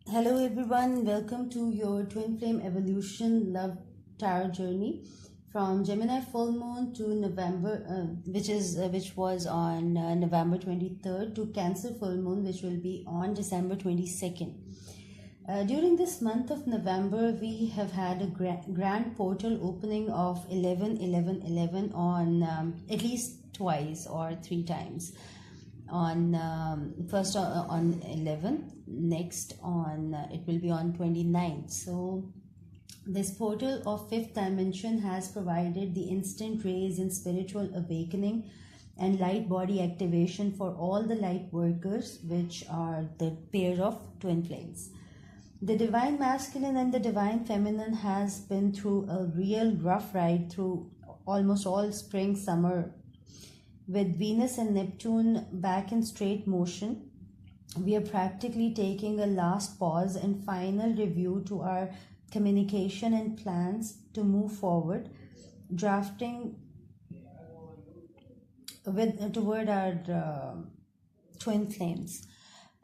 Hello everyone, welcome to your Twin Flame Evolution Love Tarot journey from Gemini full moon to November, which was on November 23rd, to Cancer full moon, which will be on December 22nd. During this month of November, we have had a grand portal opening of 11 on at least twice or three times. On first on 11th, next on it will be on 29th. So this portal of fifth dimension has provided the instant rays in spiritual awakening and light body activation for all the light workers, which are the pair of twin flames. The divine masculine and the divine feminine has been through a real rough ride through almost all spring, summer. With Venus and Neptune back in straight motion, we are practically taking a last pause and final review to our communication and plans to move forward, drafting toward our twin flames.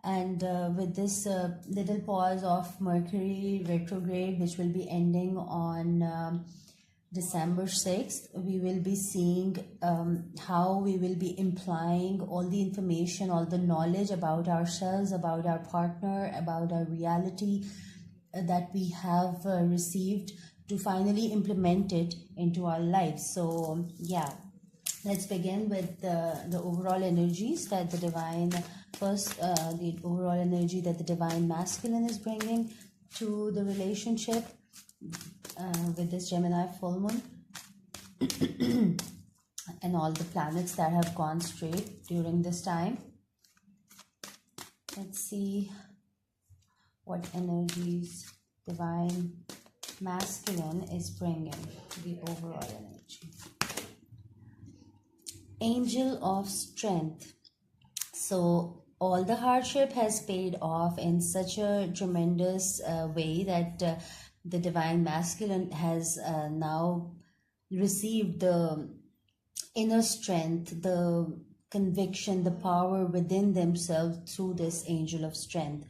And with this little pause of Mercury retrograde, which will be ending on December 6th, we will be seeing how we will be implying all the information, all the knowledge about ourselves, about our partner, about our reality that we have received, to finally implement it into our lives. So yeah, let's begin with the overall energies that the divine, the overall energy that the divine masculine is bringing to the relationship with this Gemini full moon and all the planets that have gone straight during this time. Let's see what energies divine masculine is bringing to the overall energy. Angel of strength. So all the hardship has paid off in such a tremendous way that the divine masculine has now received the inner strength, the conviction, the power within themselves through this angel of strength.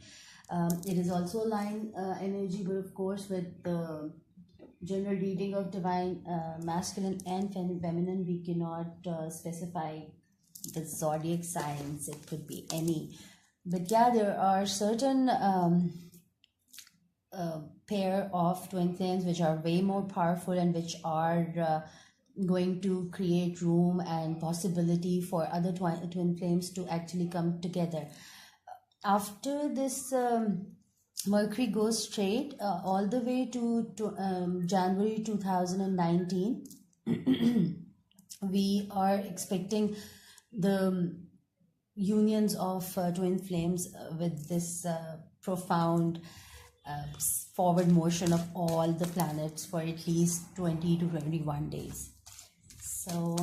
It is also line energy, but of course with the general reading of divine masculine and feminine, we cannot specify the zodiac signs. It could be any, but yeah, there are certain pair of twin flames which are way more powerful and which are going to create room and possibility for other twin flames to actually come together. After this Mercury goes straight all the way to January 2019, we are expecting the unions of twin flames with this profound forward motion of all the planets for at least 20 to 21 days. So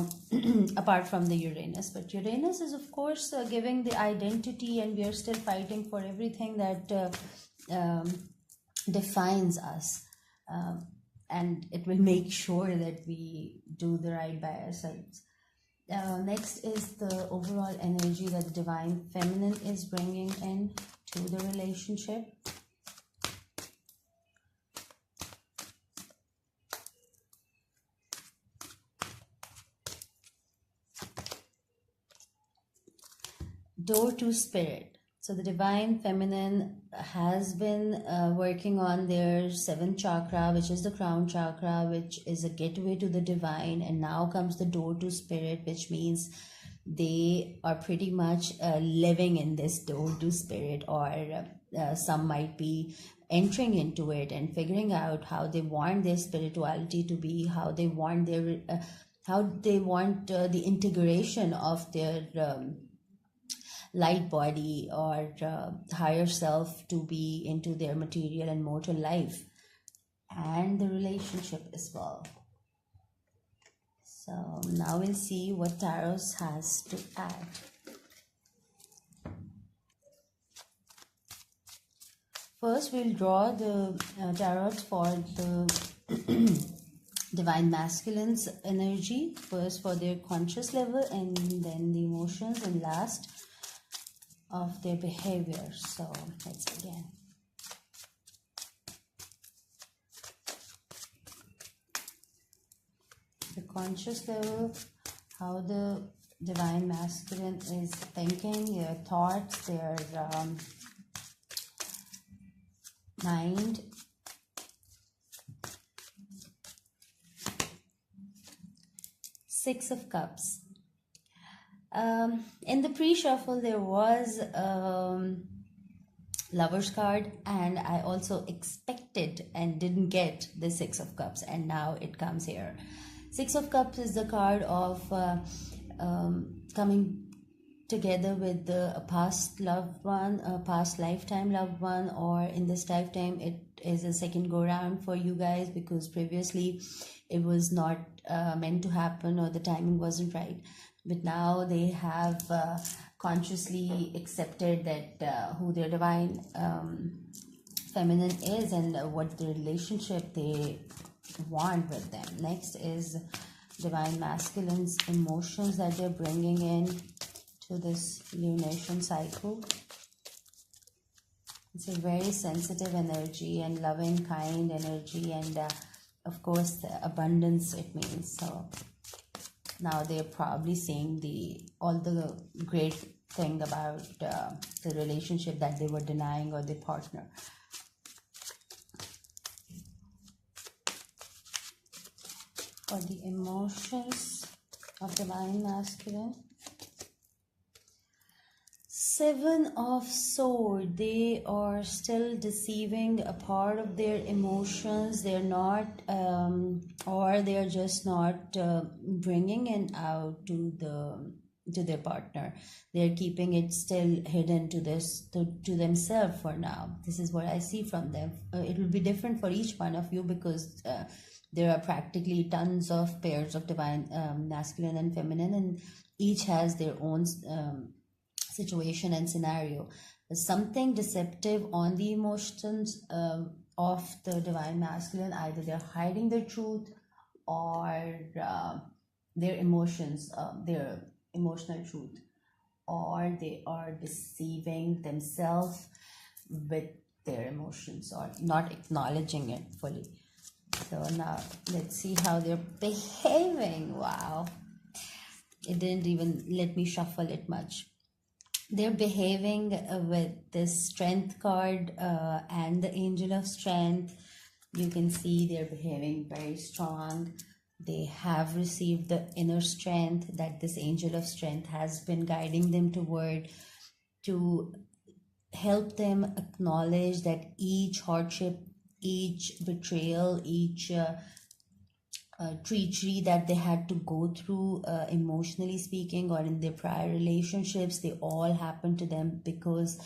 apart from the Uranus, but Uranus is of course giving the identity, and we are still fighting for everything that defines us, and it will make sure that we do the right by ourselves. Next is the overall energy that the divine feminine is bringing in to the relationship. Door to spirit. So the divine feminine has been working on their seventh chakra, which is the crown chakra, which is a gateway to the divine, and now comes the door to spirit, which means they are pretty much living in this door to spirit, or some might be entering into it and figuring out how they want their spirituality to be, how they want their the integration of their light body or higher self to be into their material and mortal life, and the relationship as well. So now we'll see what tarot has to add. First, we'll draw the tarot for the divine masculine's energy, first for their conscious level, and then the emotions, and last of their behavior. So let's begin. the conscious level, how the divine masculine is thinking, their thoughts, their mind. Six of Cups. In the pre-shuffle, there was Lover's card, and I also expected and didn't get the Six of Cups, and now it comes here. Six of Cups is the card of coming together with a past loved one, a past lifetime loved one, or in this lifetime it is a second go round for you guys, because previously it was not meant to happen, or the timing wasn't right. But now they have consciously accepted that who their divine feminine is, and what the relationship they want with them. Next is divine masculine's emotions that they're bringing in to this lunation cycle. It's a very sensitive energy and loving, kind energy, and of course the abundance it means. So now they're probably seeing all the great thing about the relationship that they were denying, or the partner. For the emotions of divine masculine, Seven of Swords, they are still deceiving a part of their emotions. They're not, or they're just not bringing it out to their partner. They're keeping it still hidden to themselves for now. This is what I see from them. It will be different for each one of you, because there are practically tons of pairs of divine masculine and feminine, and each has their own situation and scenario. There's something deceptive on the emotions of the divine masculine. Either they're hiding their truth, or their emotions, their emotional truth, or they are deceiving themselves with their emotions, or not acknowledging it fully. So now let's see how they're behaving. Wow, it didn't even let me shuffle it much. They're behaving with this Strength card and the Angel of Strength. You can see they're behaving very strong. They have received the inner strength that this Angel of Strength has been guiding them toward, to help them acknowledge that each hardship, each betrayal, each treachery that they had to go through, emotionally speaking, or in their prior relationships, they all happened to them because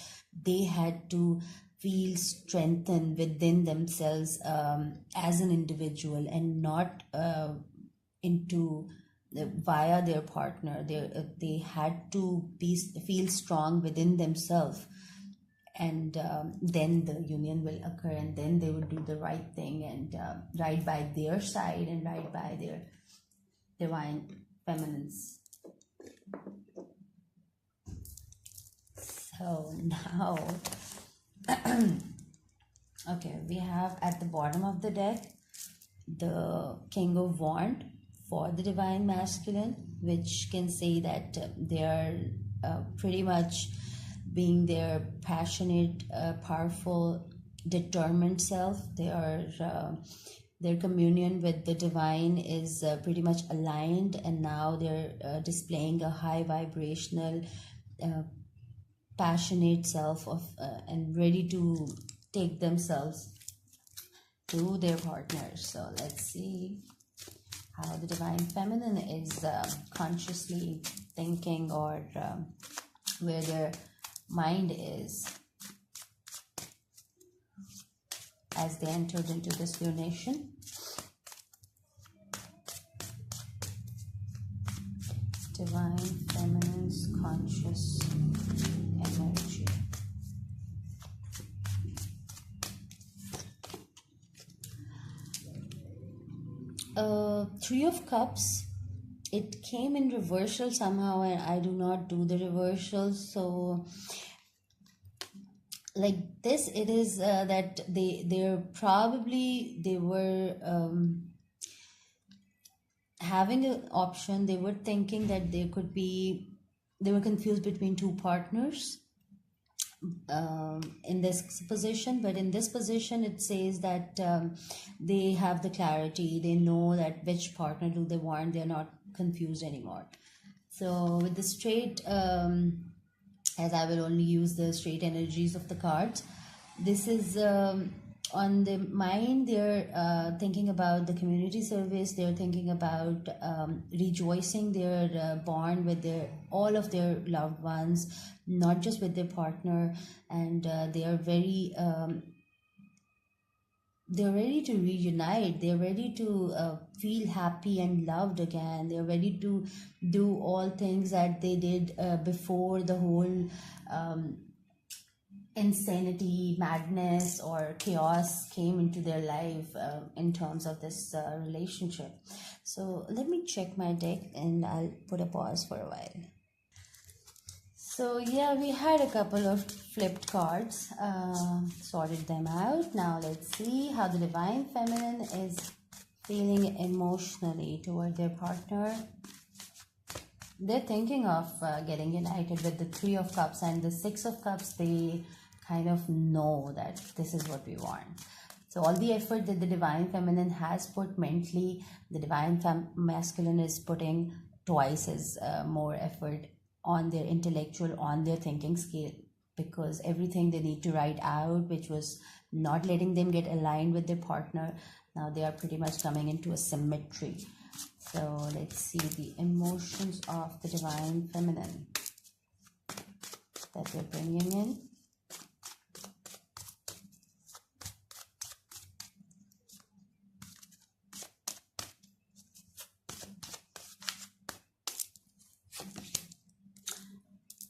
they had to feel strengthened within themselves as an individual, and not into via their partner. They had to feel strong within themselves, and then the union will occur, and then they will do the right thing, and right by their side, and right by their divine feminines. So now okay, we have at the bottom of the deck the King of Wands for the divine masculine, which can say that they are pretty much being their passionate, powerful, determined self. Their communion with the divine is pretty much aligned, and now they're displaying a high vibrational, passionate self of and ready to take themselves to their partners. So let's see how the divine feminine is consciously thinking, or where their mind is as they entered into this lunation. Divine feminine's conscious energy. Three of Cups. It came in reversal somehow, and I do not do the reversal. So like this, it is that they were having an option. They were thinking that they were confused between two partners in this position, but in this position it says that they have the clarity, they know that which partner do they want, they're not confused anymore. So with the straight, as I will only use the straight energies of the cards, this is on the mind. They're thinking about the community service, they're thinking about rejoicing their bond with their all of their loved ones, not just with their partner. And they are very they're ready to reunite, they're ready to feel happy and loved again, they're ready to do all things that they did before the whole insanity, madness, or chaos came into their life in terms of this relationship. So let me check my deck and I'll put a pause for a while. So yeah, we had a couple of flipped cards, sorted them out. Now let's see how the Divine Feminine is feeling emotionally toward their partner. They're thinking of getting united with the Three of Cups and the Six of Cups. They kind of know that this is what we want. So all the effort that the Divine Feminine has put mentally, the Divine Masculine is putting twice as more effort on their intellectual, on their thinking scale, because everything they need to write out, which was not letting them get aligned with their partner, now they are pretty much coming into a symmetry. So let's see the emotions of the Divine Feminine that they're bringing in.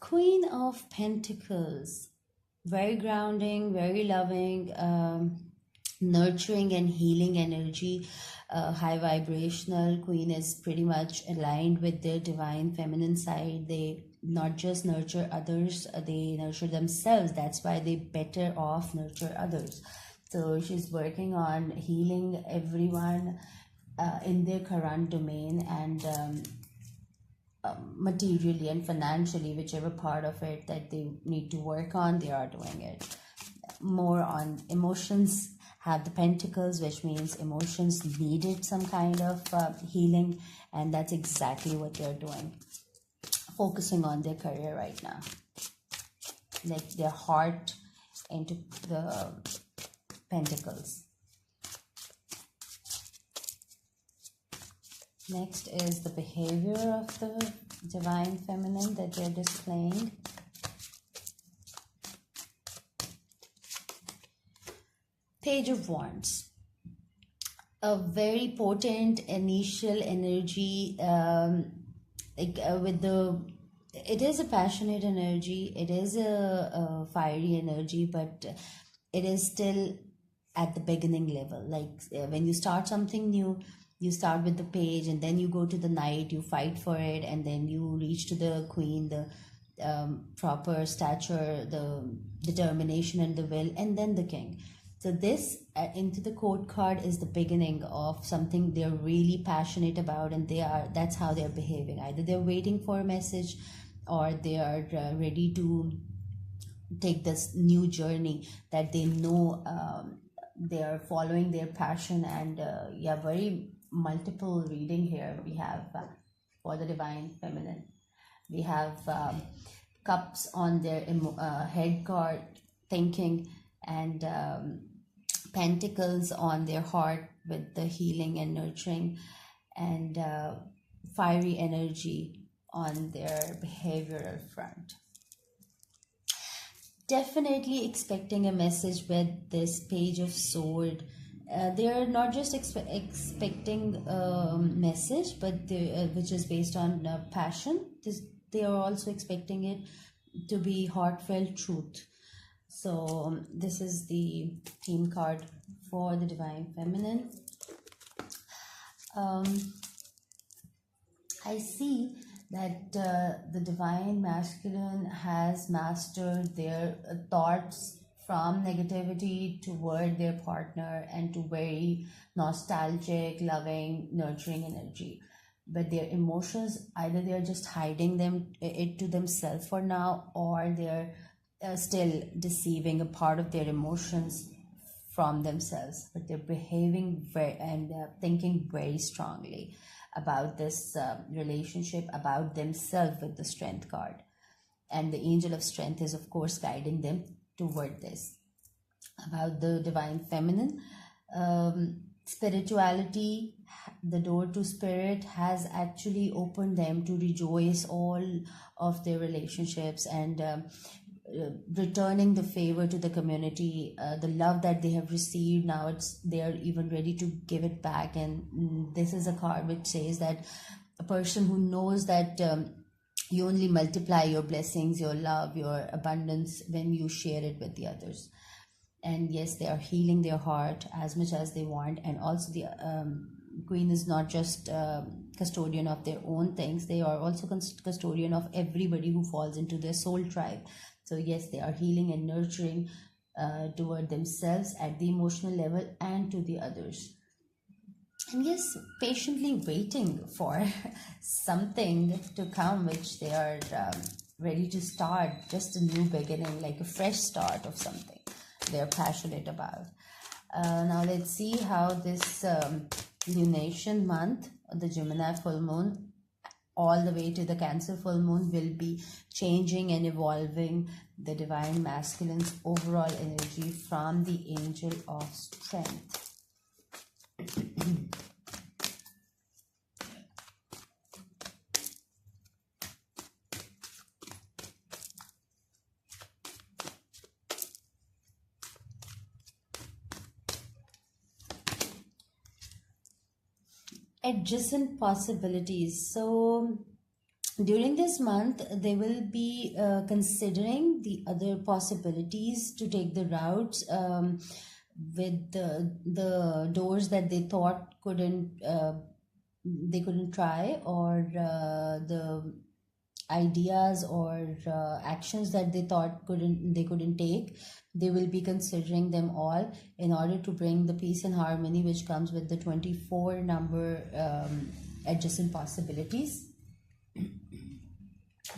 Queen of Pentacles, very grounding, very loving, nurturing and healing energy, high vibrational. Queen is pretty much aligned with their Divine Feminine side. They not just nurture others, they nurture themselves. That's why they better off nurture others. So she's working on healing everyone in their current domain, and materially and financially, whichever part of it that they need to work on, they are doing it. More on emotions, have the Pentacles, which means emotions needed some kind of healing, and that's exactly what they're doing, focusing on their career right now, like their heart into the Pentacles. Next is the behavior of the Divine Feminine that they're displaying. Page of Wands. A very potent initial energy, with the, it is a passionate energy, it is a fiery energy, but it is still at the beginning level. Like when you start something new, you start with the Page, and then you go to the Knight, you fight for it, and then you reach to the Queen, the proper stature, the determination and the will, and then the King. So this into the Court card is the beginning of something they're really passionate about, and that's how they're behaving. Either they're waiting for a message, or they are ready to take this new journey that they know they are following their passion. And yeah, very multiple reading here we have for the Divine Feminine. We have cups on their head card, thinking, and pentacles on their heart with the healing and nurturing, and fiery energy on their behavioral front. Definitely expecting a message with this Page of Sword. They're not just expecting a message, but which is based on passion. They are also expecting it to be heartfelt truth. So this is the theme card for the Divine Feminine. I see that the Divine Masculine has mastered their thoughts from negativity toward their partner, and to very nostalgic, loving, nurturing energy. but their emotions, either they are just hiding it to themselves for now, or they're still deceiving a part of their emotions from themselves, but they're behaving very and thinking very strongly about this relationship, about themselves with the Strength card. And the angel of strength is, of course, guiding them toward this. About the divine feminine, spirituality, the door to spirit has actually opened them to rejoice all of their relationships, and returning the favor to the community, the love that they have received. Now they are even ready to give it back. And this is a card which says that a person who knows that you only multiply your blessings, your love, your abundance when you share it with the others. And yes, they are healing their heart as much as they want. And also the queen is not just custodian of their own things, they are also custodian of everybody who falls into their soul tribe. So yes, they are healing and nurturing toward themselves at the emotional level and to the others. And yes, patiently waiting for something to come, which they are ready to start, just a new beginning, like a fresh start of something they're passionate about. Now let's see how this lunation month, the Gemini full moon, all the way to the Cancer full moon, will be changing and evolving the divine masculine's overall energy from the angel of strength. Adjacent possibilities. So during this month, they will be considering the other possibilities to take the routes with the doors that they thought they couldn't try, or the ideas or actions that they thought they couldn't take. They will be considering them all in order to bring the peace and harmony which comes with the 24 number adjacent possibilities.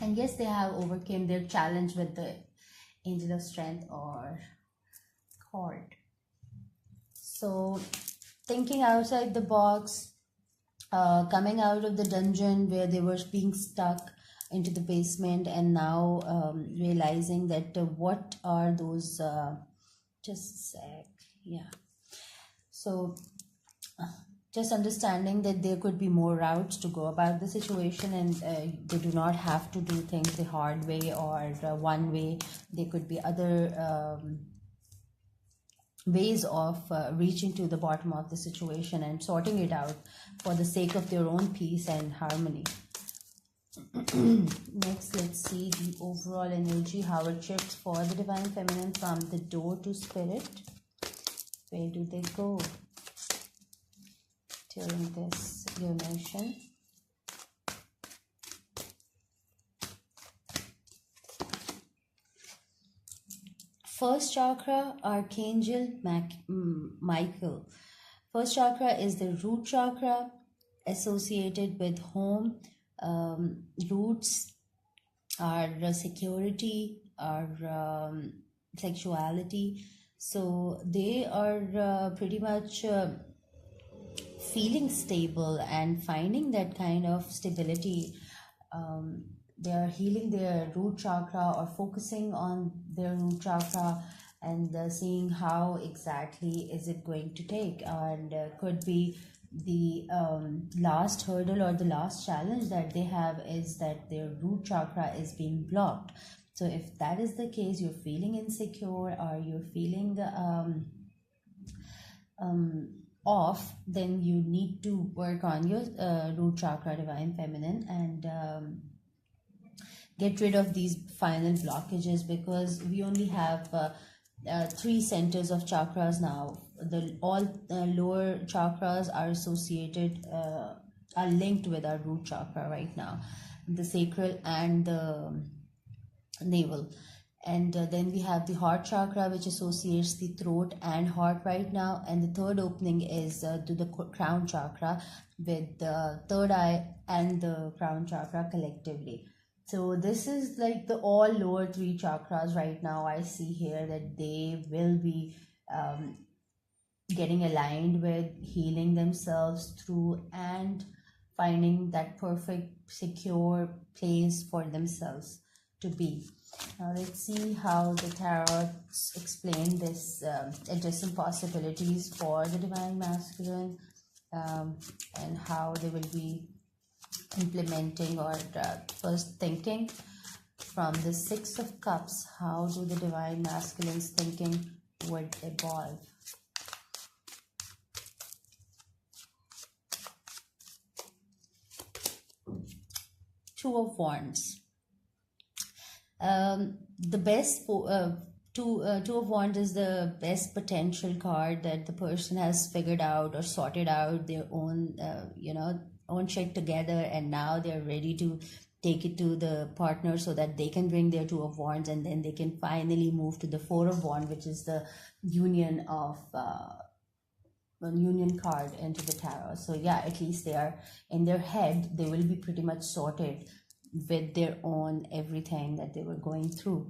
And yes, they have overcame their challenge with the angel of strength or court. So thinking outside the box, coming out of the dungeon where they were being stuck into the basement, and now realizing that what are those just a sec, yeah. So just understanding that there could be more routes to go about the situation, and they do not have to do things the hard way or one way. There could be other ways of reaching to the bottom of the situation and sorting it out for the sake of their own peace and harmony. Next, let's see the overall energy, how it shifts for the divine feminine from the door to spirit. Where do they go during this lunation? First chakra, Archangel Michael. First chakra is the root chakra, associated with home. Roots, our security, our sexuality. So they are pretty much feeling stable and finding that kind of stability. They are healing their root chakra or focusing on their root chakra, and seeing how exactly is it going to take, and could be the last hurdle or the last challenge that they have is that their root chakra is being blocked. So if that is the case, you're feeling insecure or you're feeling off, then you need to work on your root chakra, divine feminine, and get rid of these final blockages, because we only have 3 centers of chakras now. All lower chakras are associated, are linked with our root chakra right now, the sacral and the navel. And then we have the heart chakra, which associates the throat and heart right now. And the third opening is to the crown chakra, with the third eye and the crown chakra collectively. So this is like the all lower three chakras right now. I see here that they will be getting aligned with, healing themselves through, and finding that perfect, secure place for themselves to be. Now let's see how the tarot explain this adjacent possibilities for the divine masculine, and how they will be implementing or first thinking from the Six of Cups. How do the divine masculine's thinking would evolve? Two of Wands. The best two of Wands is the best potential card that the person has figured out or sorted out their own own shit together, and now they're ready to take it to the partner so that they can bring their Two of Wands, and then they can finally move to the Four of Wands, which is the union of union card into the tarot. So yeah, at least they are in their head, they will be pretty much sorted with their own everything that they were going through,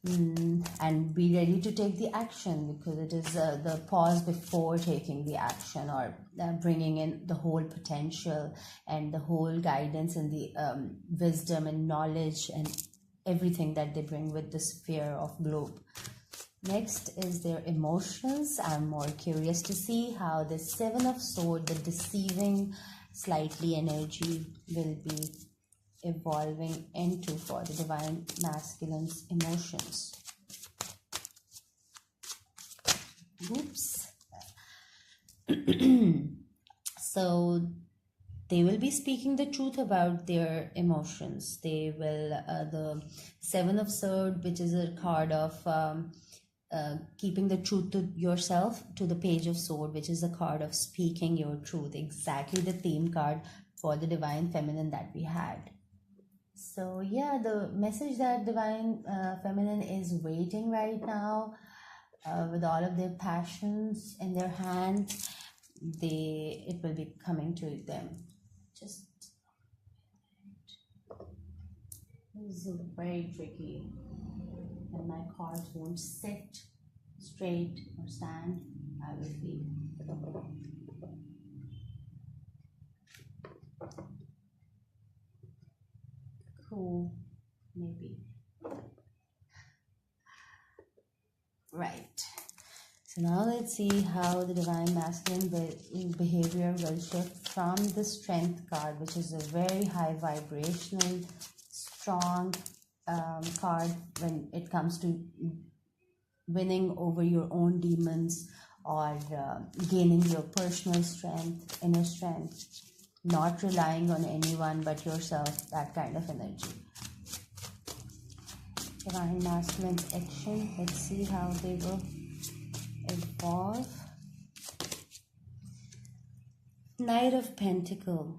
and be ready to take the action, because it is the pause before taking the action, or bringing in the whole potential and the whole guidance and the wisdom and knowledge and everything that they bring with the sphere of globe. Next is their emotions. I'm more curious to see how the Seven of Swords, the deceiving slightly energy, will be evolving into for the divine masculine's emotions. Oops. So they will be speaking the truth about their emotions. They will, the Seven of Swords, which is a card of keeping the truth to yourself, to the Page of Sword, which is a card of speaking your truth, exactly the theme card for the divine feminine that we had. So yeah, the message that divine feminine is waiting right now, with all of their passions in their hands, it will be coming to them. Just, this is very tricky, and my cards won't sit straight or stand. I will be cool, maybe. Right. So now let's see how the divine masculine behavior will shift from the Strength card, which is a very high vibrational, strong card when it comes to winning over your own demons, or gaining your personal strength, inner strength, not relying on anyone but yourself, that kind of energy. Divine masculine's action, let's see how they will evolve. Knight of Pentacles,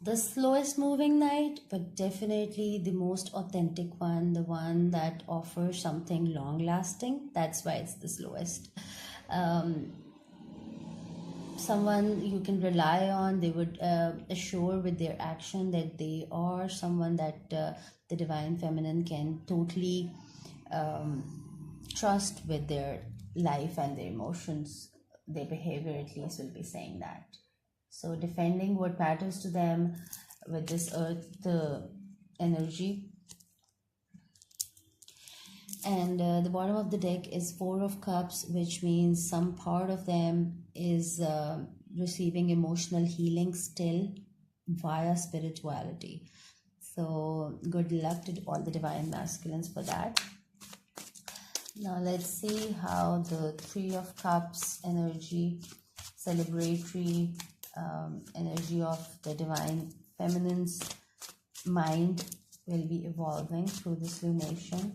the slowest moving knight, but definitely the most authentic one, the one that offers something long lasting. That's why it's the slowest. Someone you can rely on. They would assure with their action that they are someone that the divine feminine can totally trust with their life and their emotions. Their behavior at least will be saying that. So defending what matters to them with this earth energy. And the bottom of the deck is Four of Cups, which means some part of them is receiving emotional healing still via spirituality. So good luck to all the divine masculines for that. Now let's see how the Three of Cups energy, celebratory energy of the divine feminine's mind will be evolving through this lunation.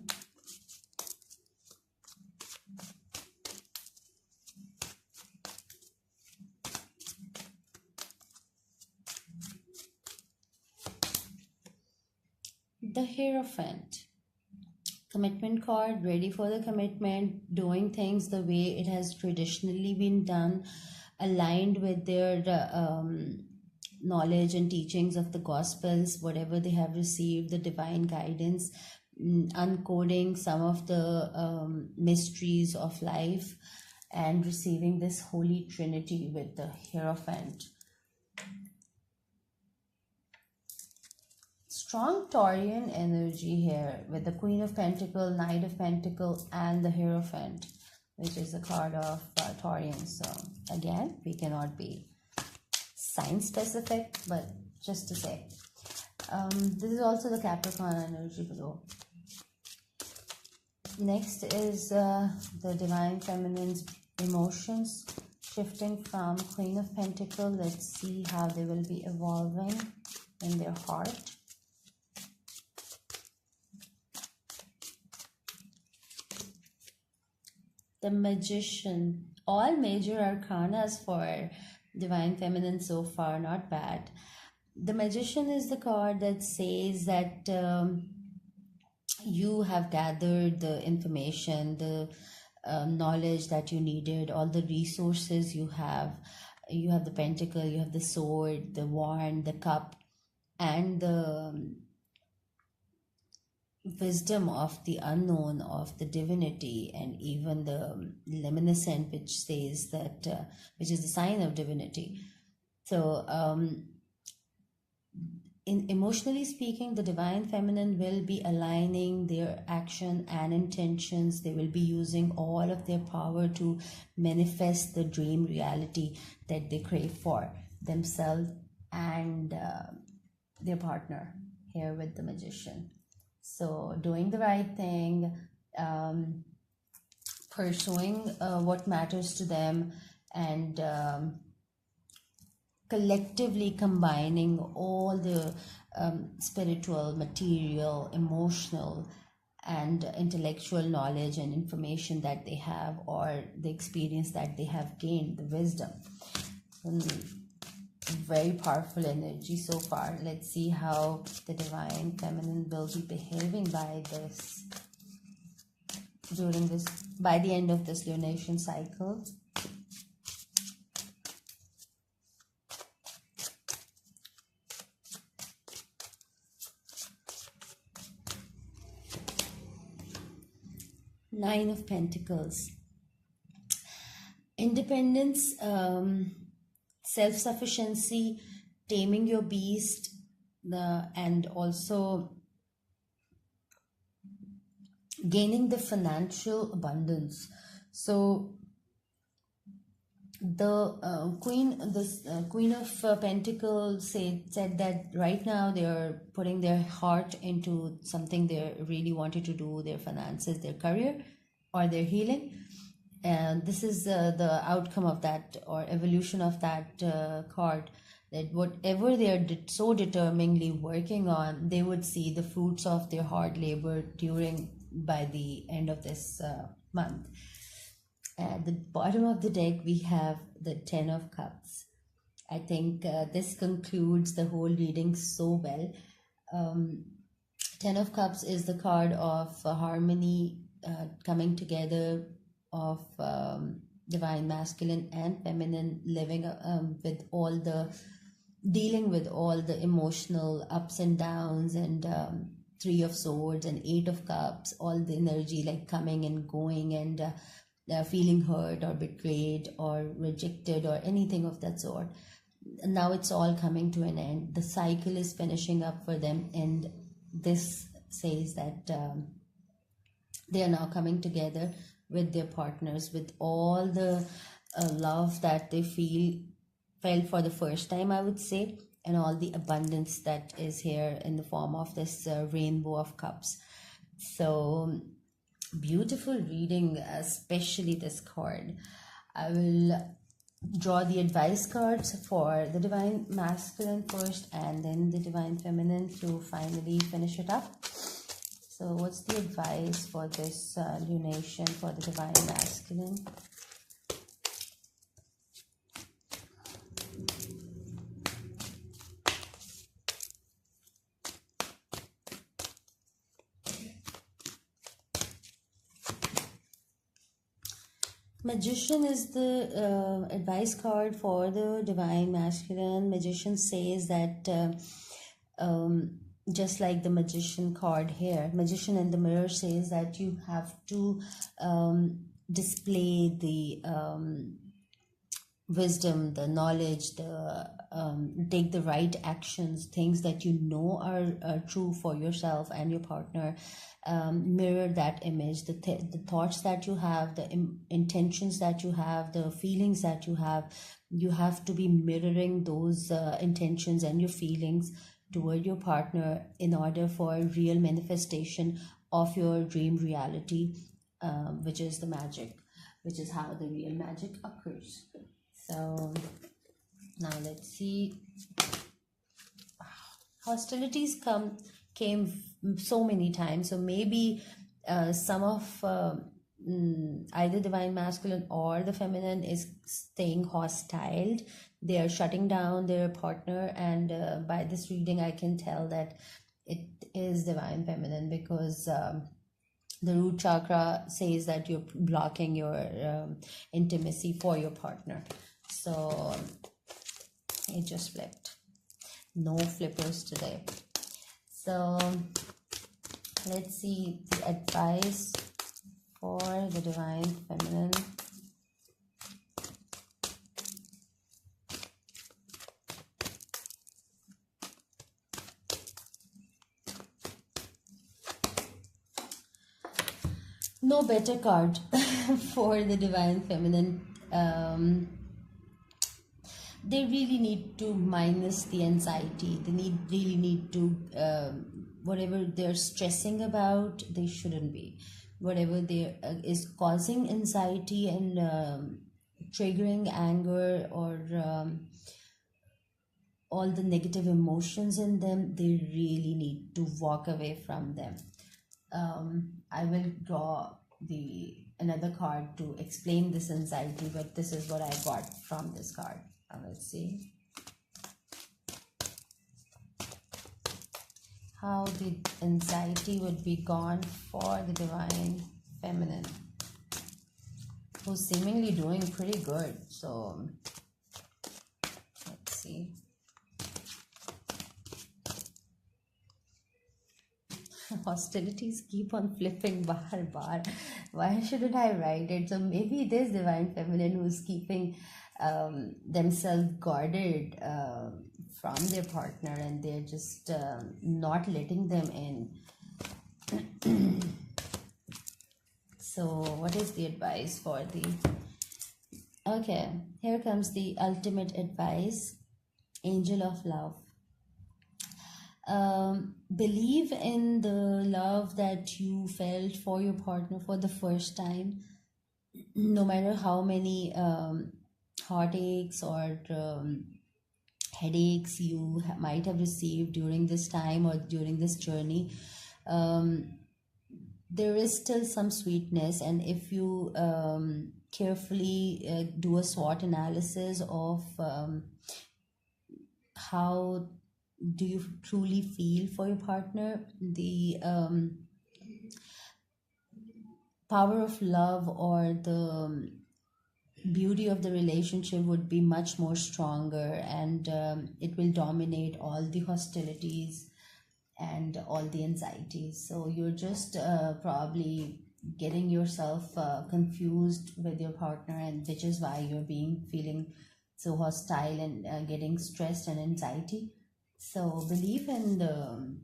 The Hierophant, commitment card, ready for the commitment, doing things the way it has traditionally been done, aligned with their knowledge and teachings of the Gospels, whatever they have received, the divine guidance, uncoding some of the mysteries of life, and receiving this Holy Trinity with the Hierophant. Strong Taurian energy here with the Queen of Pentacles, Knight of Pentacles, and the Hierophant, which is a card of Taurian. So again, we cannot be sign specific, but just to say. This is also the Capricorn energy below. Next is the Divine Feminine's emotions, shifting from Queen of Pentacles. Let's see how they will be evolving in their heart. The Magician. All major arcanas for Divine Feminine so far, not bad. The Magician is the card that says that you have gathered the information, the knowledge that you needed, all the resources you have. You have the pentacle, you have the sword, the wand, the cup, and the wisdom of the unknown, of the divinity, and even the luminescent, which says that which is the sign of divinity. So in emotionally speaking, the Divine Feminine will be aligning their action and intentions. They will be using all of their power to manifest the dream reality that they crave for themselves and their partner, here with the Magician. So doing the right thing, pursuing what matters to them, and collectively combining all the spiritual, material, emotional, and intellectual knowledge and information that they have, or the experience that they have gained, the wisdom. Very powerful energy so far. Let's see how the Divine Feminine will be behaving by this, during this, by the end of this lunation cycle. Nine of Pentacles. Independence, self-sufficiency, taming your beast, and also gaining the financial abundance. So the Queen of Pentacles said that right now they are putting their heart into something they really wanted to do, their finances, their career, or their healing. And this is the outcome of that, or evolution of that card, that whatever they are so determinedly working on, they would see the fruits of their hard labor by the end of this month. At the bottom of the deck, we have the Ten of Cups. I think this concludes the whole reading so well. Ten of Cups is the card of harmony, coming together, of divine masculine and feminine, living with all the, dealing with all the emotional ups and downs, and Three of Swords and Eight of Cups, all the energy like coming and going, and feeling hurt or betrayed or rejected or anything of that sort. Now it's all coming to an end. The cycle is finishing up for them, and this says that they are now coming together with their partners, with all the love that they felt for the first time, I would say, and all the abundance that is here in the form of this Rainbow of Cups. So beautiful reading, especially this card. I will draw the advice cards for the Divine Masculine first, and then the Divine Feminine to finally finish it up. So what's the advice for this lunation for the Divine Masculine? Magician is the advice card for the divine masculine. Magician says that just like the magician card here, magician in the mirror says that you have to display the wisdom, the knowledge, the take the right actions, things that you know are true for yourself and your partner. Mirror that image, the thoughts that you have, the intentions that you have, the feelings that you have. You have to be mirroring those intentions and your feelings toward your partner in order for real manifestation of your dream reality, which is the magic, which is how the real magic occurs. So now let's see. Hostilities came so many times. So maybe some of either divine masculine or the feminine is staying hostile. They are shutting down their partner, and by this reading, I can tell that it is divine feminine, because the root chakra says that you're blocking your intimacy for your partner. So it just flipped. No flippers today. So let's see the advice for the divine feminine. No better card for the divine feminine. They really need to minus the anxiety. They really need to whatever they're stressing about, they shouldn't be. Whatever there is causing anxiety and triggering anger, or all the negative emotions in them, they really need to walk away from them. I will draw another card to explain this anxiety, but this is what I got from this card. Let's see how the anxiety would be gone for the divine feminine, who's seemingly doing pretty good. So let's see. Hostilities keep on flipping bar. Why shouldn't I write it? So maybe it is divine feminine who's keeping themselves guarded from their partner, and they're just not letting them in. So what is the advice for the... Okay, here comes the ultimate advice. Angel of love. Believe in the love that you felt for your partner for the first time, no matter how many heartaches or headaches you might have received during this time or during this journey. There is still some sweetness, and if you carefully do a SWOT analysis of how do you truly feel for your partner, the power of love or the beauty of the relationship would be much more stronger, and it will dominate all the hostilities and all the anxieties. So you're just probably getting yourself confused with your partner, and which is why you're feeling so hostile and getting stressed and anxiety. So believe in the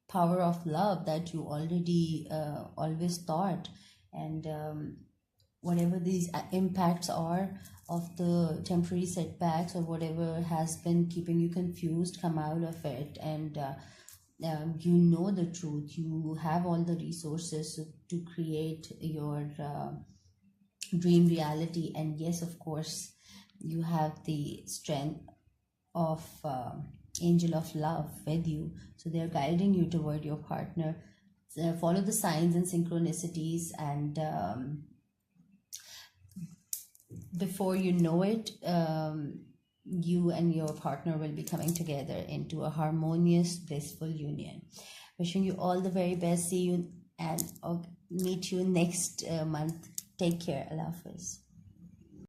power of love that you already always thought, and whatever these impacts are of the temporary setbacks or whatever has been keeping you confused, come out of it, and you know the truth. You have all the resources to create your dream reality, and yes, of course, you have the strength of angel of love with you, so they're guiding you toward your partner. Follow the signs and synchronicities, and before you know it, you and your partner will be coming together into a harmonious, blissful union. Wishing you all the very best. See you and meet you next month Take care. Allah Hafiz.